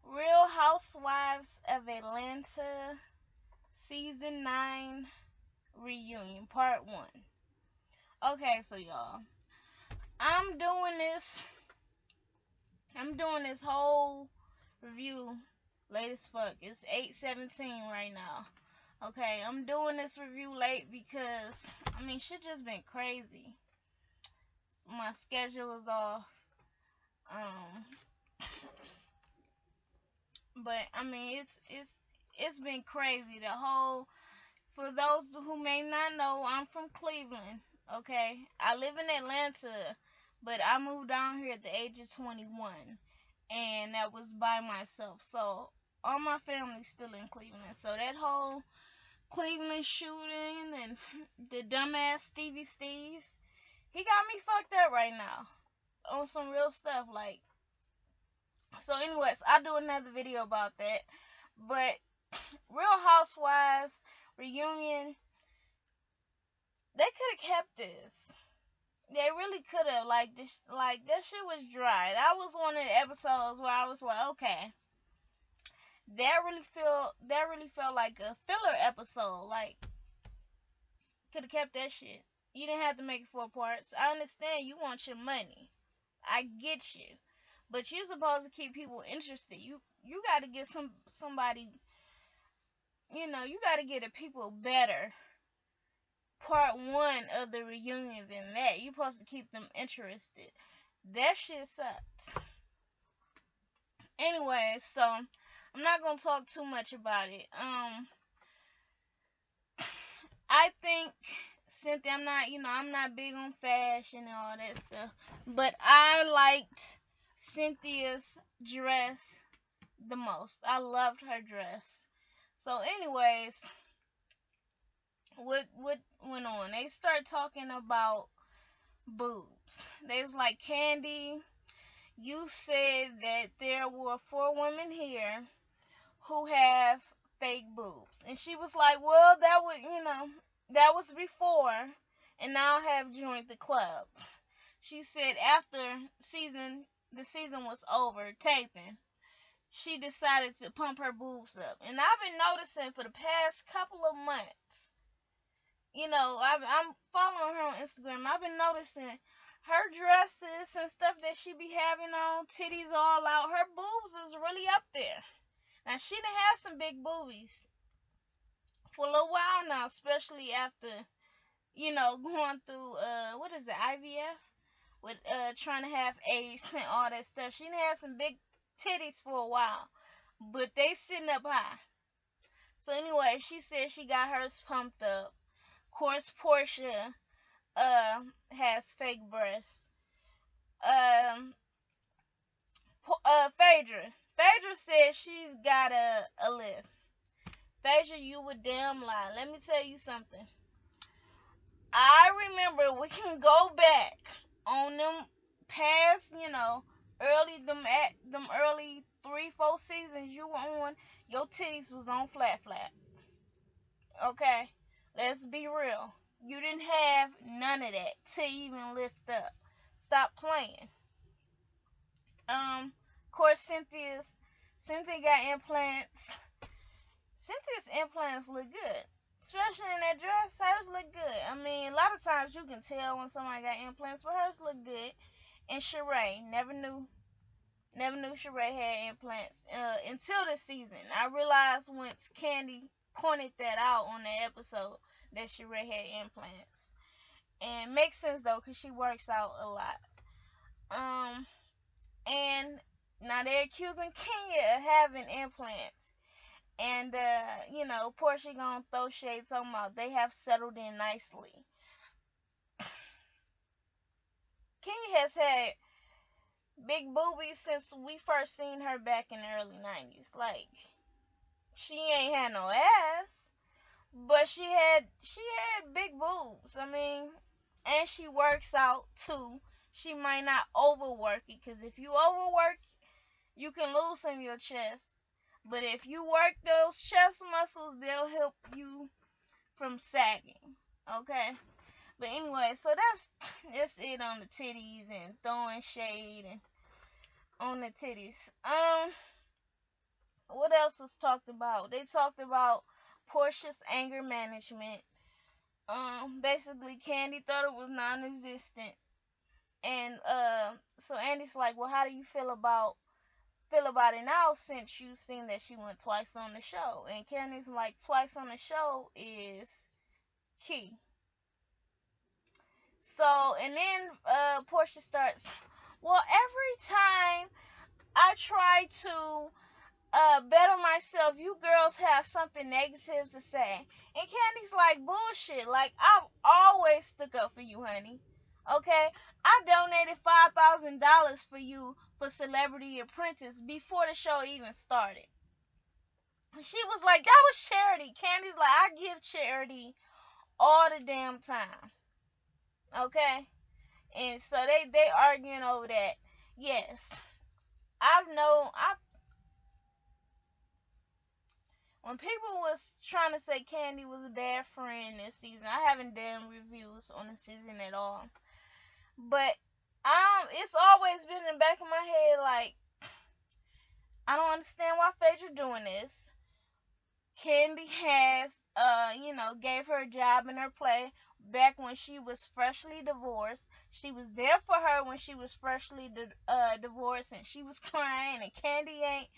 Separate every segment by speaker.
Speaker 1: Real Housewives of Atlanta Season 9 Reunion Part 1. Okay, so y'all, I'm doing this I'm doing this whole review late as fuck. It's 8:17 right now. Okay, I'm doing this review late because shit just been crazy. My schedule is off. Um but it's been crazy. The whole For those who may not know, I'm from Cleveland. Okay, I live in Atlanta, but I moved down here at the age of 21, and that was by myself. So all my family's still in Cleveland. So that whole Cleveland shooting and the dumbass Stevie Steve, he got me fucked up right now on some real stuff. Like, so, anyways, I'll do another video about that. But Real Housewives reunion, they could have kept this. They really could have. Like this, like that shit was dry. That was one of the episodes where I was like, okay, that really felt like a filler episode. Like, could have kept that shit. You didn't have to make it 4 parts. I understand you want your money. I get you, but you're supposed to keep people interested. You got to get somebody. You got to get the people better part one of the reunion than that. You're supposed to keep them interested. That shit sucks. Anyways, so I'm not gonna talk too much about it. I think Cynthia, I'm not big on fashion and all that stuff, but I liked Cynthia's dress the most. I loved her dress. So, anyways, what went on? They start talking about boobs. They was like, Candy, you said that there were 4 women here who have fake boobs. And she was like, well, that was before, and now I have joined the club. She said after the season was over taping, she decided to pump her boobs up. And I've been noticing for the past couple of months, I'm following her on Instagram. I've been noticing her dresses and stuff that she be having on, titties all out. Her boobs is really up there. Now, she done had some big boobies for a little while now, especially after, going through, what is it, IVF? With, trying to have AIDS and all that stuff. She done had some big titties for a while, but they sitting up high. So, anyway, she said she got hers pumped up. Of course, Portia, has fake breasts. Um, Phaedra said she's got a lift. Phaedra, you would damn lie. Let me tell you something. I remember, we can go back on them past, them early 3-4 seasons you were on. Your titties was on flat. Okay, let's be real. You didn't have none of that to even lift up. Stop playing. Of course, Cynthia got implants. Cynthia's implants look good. Especially in that dress, hers look good. A lot of times you can tell when somebody got implants, but hers look good. And Sheree, never knew Sheree had implants until this season. I realized once Candy pointed that out on the episode that Sheree had implants. And makes sense though, cause she works out a lot. And now they're accusing Kenya of having implants. And, Portia gonna throw shade talking about they have settled in nicely. Kenya has had big boobies since we first seen her back in the early 90s. Like, she ain't had no ass, but she had big boobs. And she works out too. She might not overwork it, because if you overwork, you can lose some of your chest. But if you work those chest muscles, they'll help you from sagging. Okay? But anyway, so that's it on the titties and throwing shade and on the titties. What else was talked about? They talked about Portia's anger management. Basically, Candy thought it was non-existent, and so Andy's like, well, how do you feel about it now since you've seen that she went twice on the show? And Candy's like, twice on the show is key. So, and then Portia starts, well, every time I try to better myself, you girls have something negative to say. And Candy's like, bullshit. Like, I've always stuck up for you, honey. Okay? I donated $5,000 for you for Celebrity Apprentice before the show even started. She was like, that was charity. Candy's like, I give charity all the damn time. Okay? And so they arguing over that. Yes. I've when people was trying to say Candy was a bad friend this season, I haven't done reviews on the season at all. But it's always been in the back of my head like, I don't understand why Phaedra doing this. Candy has gave her a job in her play back when she was freshly divorced. She was there for her when she was freshly divorced, and she was crying, and Candy ain't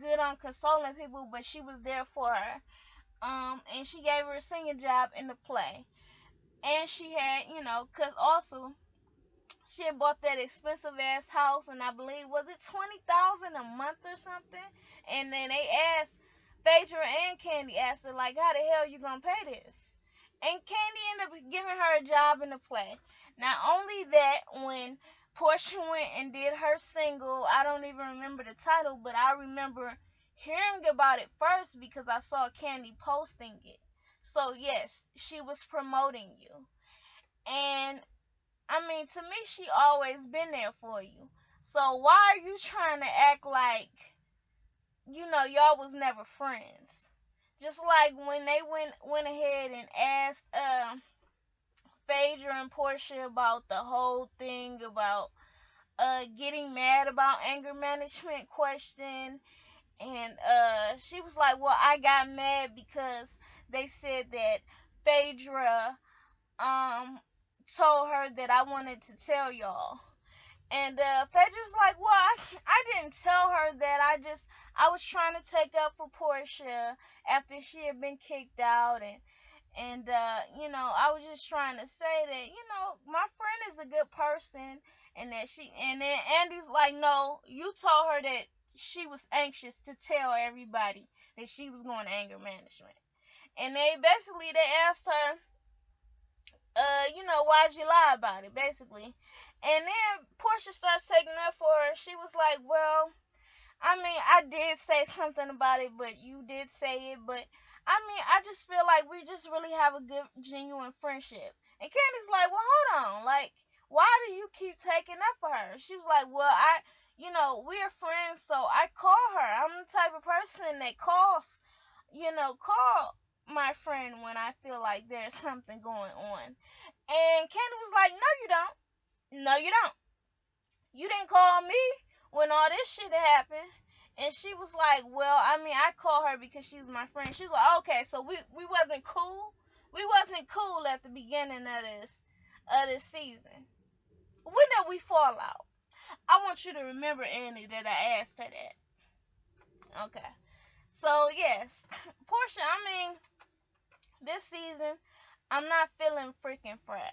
Speaker 1: good on consoling people, but she was there for her. And she gave her a singing job in the play. And she had, because also she had bought that expensive ass house, and I believe, was it 20,000 a month or something? And then they asked, Phaedra and Candy asked her, like, how the hell you gonna pay this? And Candy ended up giving her a job in the play. Not only that, when Portia went and did her single, I don't even remember the title, but I remember hearing about it first because I saw Candy posting it. So yes, she was promoting you. And I mean, to me, she always been there for you. So why are you trying to act like, y'all was never friends? Just like when they went ahead and asked Phaedra and Portia about the whole thing about getting mad about anger management question, and she was like, well, I got mad because they said that Phaedra told her that I wanted to tell y'all. And Phaedra's like, well, I didn't tell her that. I was trying to take up for Portia after she had been kicked out, and I was just trying to say that, my friend is a good person, and then Andy's like, no, you told her that she was anxious to tell everybody that she was going to anger management. And they asked her, why'd you lie about it, basically. And then Portia starts taking up for her. She was like, well, I mean, I did say something about it, but you did say it. But, I mean, I just feel like we just really have a good, genuine friendship. And Candy's like, well, hold on. Like, why do you keep taking up for her? She was like, well, we're friends, so I call her. I'm the type of person that call my friend when I feel like there's something going on. And Candy was like, no, you don't. No, you don't. You didn't call me when all this shit happened. And she was like, well, I mean, I called her because she was my friend. She was like, okay, so we wasn't cool. We wasn't cool at the beginning of this season. When did we fall out? I want you to remember, Annie, that I asked her that. Okay. So, yes. Portia, I mean, this season, I'm not feeling freaking frack.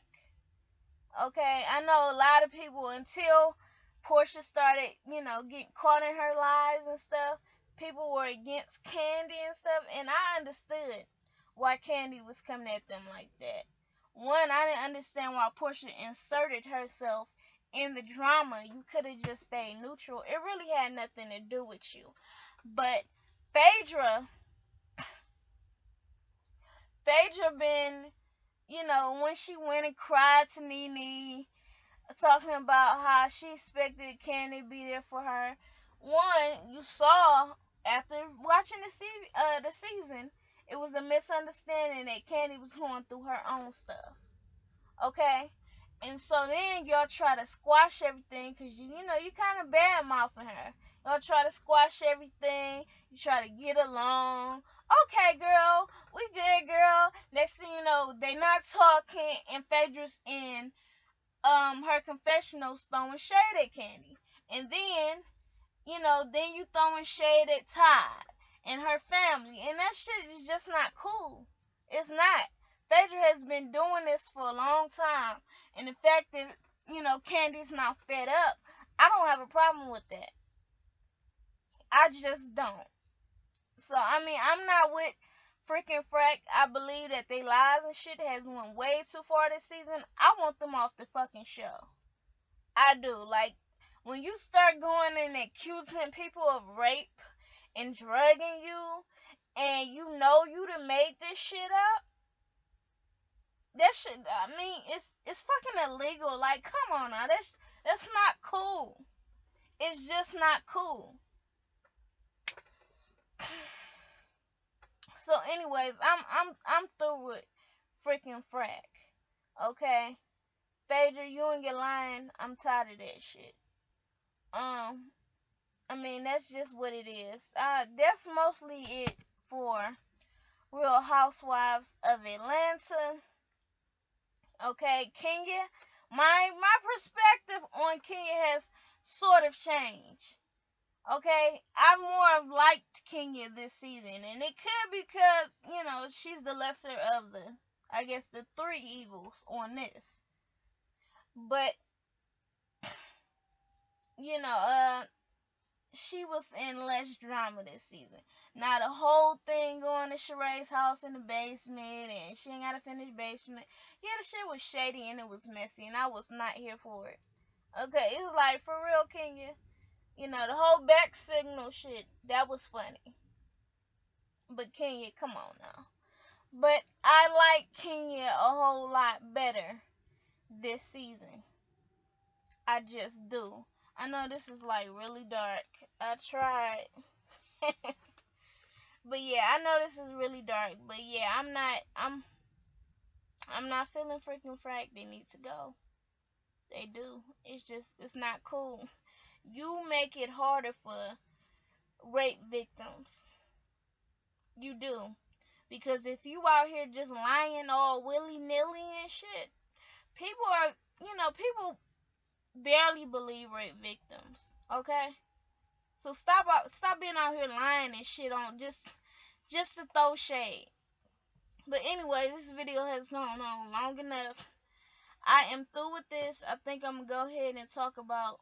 Speaker 1: Okay, I know a lot of people, until Portia started, getting caught in her lies and stuff, people were against Candy and stuff, and I understood why Candy was coming at them like that. One, I didn't understand why Portia inserted herself in the drama. You could have just stayed neutral. It really had nothing to do with you. But Phaedra been, when she went and cried to Nene, talking about how she expected Candy to be there for her. One, you saw after watching the season, it was a misunderstanding that Candy was going through her own stuff. Okay? And so then y'all try to squash everything because you kind of bad mouthing her. Y'all try to squash everything. You try to get along. Okay, girl, we good, girl. Next thing you know, they not talking, and Phaedra's in her confessionals throwing shade at Candy. And then, then you throwing shade at Todd and her family. And that shit is just not cool. It's not. Phaedra has been doing this for a long time. And the fact that, Candy's not fed up, I don't have a problem with that. I just don't. So, I'm not with freaking Frack. I believe that they lies and shit has went way too far this season. I want them off the fucking show. I do. Like, when you start going and accusing people of rape and drugging you, and you know you done made this shit up, that shit, it's fucking illegal. Like, come on now, that's not cool. It's just not cool. So, anyways, I'm through with freaking Frack. Okay, Phaedra, you and your lying. I'm tired of that shit. That's just what it is. That's mostly it for Real Housewives of Atlanta. Okay, Kenya. My perspective on Kenya has sort of changed. Okay, I more liked Kenya this season, and it could because she's the lesser of the three evils on this. But you know, she was in less drama this season. Now the whole thing going to Sheree's house in the basement, and she ain't got to finish basement. Yeah, the shit was shady and it was messy, and I was not here for it. Okay, it's like, for real, Kenya. The whole back signal shit, that was funny. But Kenya, come on now. But I like Kenya a whole lot better this season. I just do. I know this is like really dark. I tried. But yeah, I know this is really dark. But yeah, I'm not feeling freaking Frack. They need to go. They do. It's not cool. You make it harder for rape victims. You do. Because if you out here just lying all willy nilly and shit, people barely believe rape victims. Okay? So stop being out here lying and shit on just to throw shade. But anyway, this video has gone on long enough. I am through with this. I think I'm gonna go ahead and talk about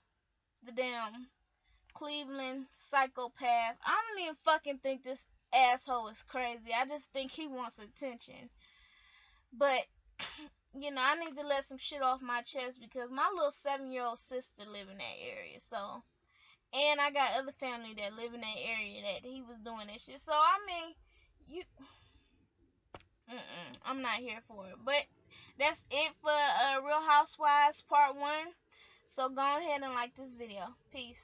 Speaker 1: the damn Cleveland psychopath. I don't even fucking think this asshole is crazy. I just think he wants attention. But I need to let some shit off my chest because my little 7-year-old sister live in that area. So, and I got other family that live in that area that he was doing that shit. So you, I'm not here for it. But that's it for Real Housewives Part 1. So go ahead and like this video. Peace.